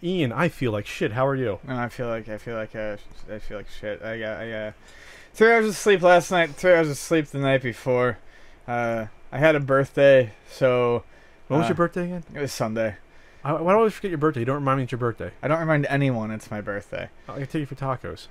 Ian, I feel like shit. How are you? No, I feel like shit. I got 3 hours of sleep last night. 3 hours of sleep the night before. I had a birthday, so. When was your birthday again? It was Sunday. Why do I always forget your birthday? You don't remind me it's your birthday. I don't remind anyone it's my birthday. I can take you for tacos.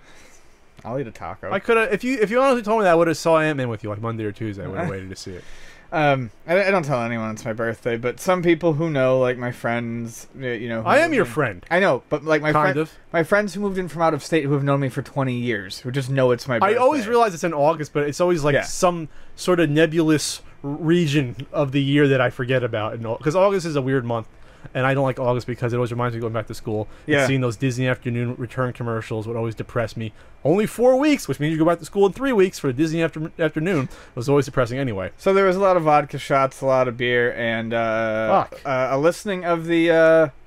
I'll eat a taco. I could have, if you honestly told me that, I would have saw Ant-Man with you like Monday or Tuesday. I would have waited to see it. I don't tell anyone it's my birthday, but some people who know, like my friends, you know. I am your friend. I know, but like my friends who moved in from out of state who have known me for 20 years, who just know it's my birthday. I always realize it's in August, but it's always like some sort of nebulous region of the year that I forget about. Because August is a weird month. And I don't like August because it always reminds me of going back to school. Yeah. And seeing those Disney afternoon return commercials would always depress me. Only 4 weeks, which means you go back to school in 3 weeks for a Disney afternoon. It was always depressing anyway. So there was a lot of vodka shots, a lot of beer, and a listening of the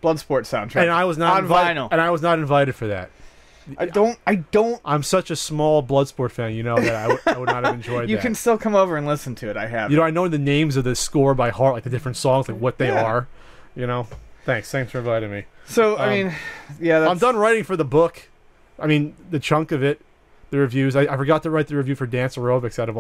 Bloodsport soundtrack. And I was not on vinyl. And I was not invited for that. I don't. I'm such a small Bloodsport fan, you know, that I would not have enjoyed You that. can still come over and listen to it. I have. You know, I know the names of the score by heart, like the different songs, like what they are. You know, thanks for inviting me. So I mean, yeah, I'm done writing for the book. I mean, the chunk of it, the reviews. I forgot to write the review for Dance Aerobics out of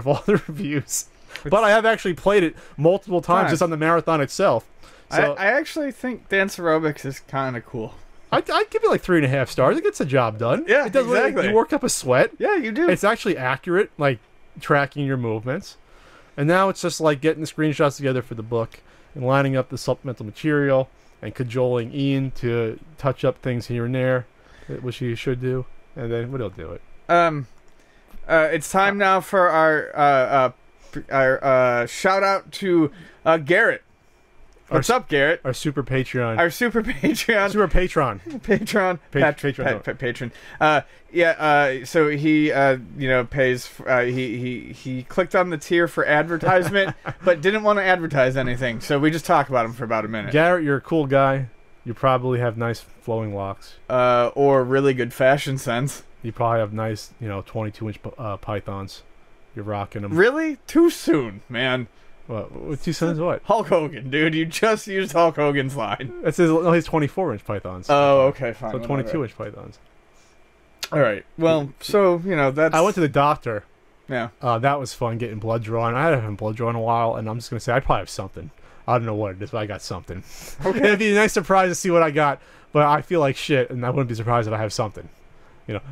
all the reviews, but I have actually played it multiple times just on the marathon itself. So, I actually think Dance Aerobics is kind of cool. I'd give it like 3.5 stars. It gets the job done. Yeah, it does. Exactly. You work up a sweat. Yeah, you do. It's actually accurate, like tracking your movements. And now it's just like getting the screenshots together for the book and lining up the supplemental material and cajoling Ian to touch up things here and there, which he should do. And then he'll do it. It's time now for our shout out to Garrett. What's up, Garrett? Our super Patreon. Our super Patreon. Super Patron. Patron. Patron. So he, pays. He clicked on the tier for advertisement, but didn't want to advertise anything. So we just talk about him for about a minute. Garrett, you're a cool guy. You probably have nice flowing locks. Or really good fashion sense. You probably have nice, 22-inch pythons. You're rocking them. Really? Too soon, man. What 2 sons? What? Hulk Hogan, dude. You just used Hulk Hogan's line. That's his 24-inch pythons. Oh, okay, fine. So 22-inch pythons. All right. Well, so that's. I went to the doctor. Yeah. That was fun getting blood drawn. I haven't had blood drawn in a while, and I'm just gonna say I probably have something. I don't know what it is, but I got something. Okay. It'd be a nice surprise to see what I got, but I feel like shit, and I wouldn't be surprised if I have something. How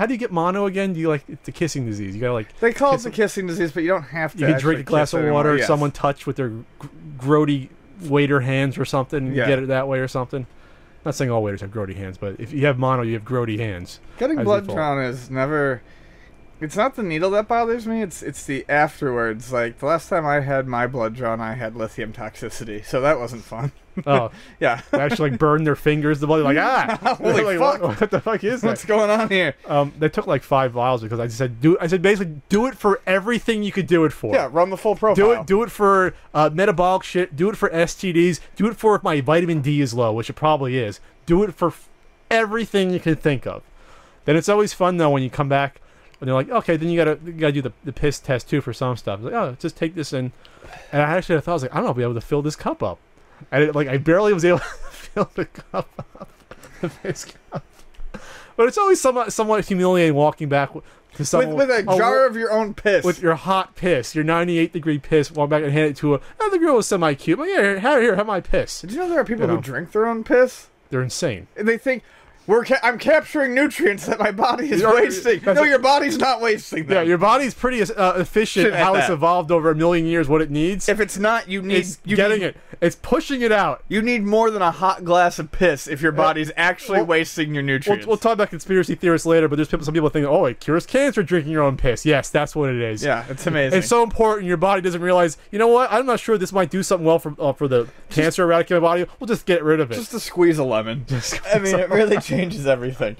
do you get mono again? Do you it's the kissing disease? You gotta They call it the kissing disease, but you don't have to. You can drink a glass of water. Yes. Someone touch with their grody waiter hands or something. You get it that way or something. Not saying all waiters have grody hands, but if you have mono, you have grody hands. Getting blood drawn is never. It's not the needle that bothers me. It's the afterwards. Like the last time I had my blood drawn, I had lithium toxicity, so that wasn't fun. Oh, yeah. They actually burned their fingers. The blood, holy fuck! What the fuck is that? What's going on here? They took like 5 vials because I said basically do it for everything you could do it for. Yeah, run the full profile. Do it for metabolic shit. Do it for STDs. Do it for if my vitamin D is low, which it probably is. Do it for everything you can think of. Then it's always fun though when you come back. And they're like, okay, then you gotta do the piss test too for some stuff. It's like, oh, just take this in. And I actually thought, I was like, I don't know if I'll be able to fill this cup up. And I barely was able to fill the cup up, the piss cup. But it's always somewhat humiliating walking back to someone with a jar of your own piss, with your hot piss, your 98-degree piss. Walk back and hand it to the girl was semi-cute. But yeah, here, have my piss. Did you know there are people who drink their own piss? They're insane. And they think. I'm capturing nutrients that my body is wasting. No, your body's not wasting them. Yeah, your body's pretty efficient how it's evolved over a million years, what it needs. If it's not, it's pushing it out. You need more than a hot glass of piss if your body's actually wasting your nutrients. We'll talk about conspiracy theorists later, but there's some people think, oh, it cures cancer drinking your own piss. Yes, that's what it is. Yeah, it's amazing. It's so important your body doesn't realize, you know what, I'm not sure this might do something well for the cancer eradicating my body. We'll just get rid of it. Just to squeeze a lemon. It really changes everything.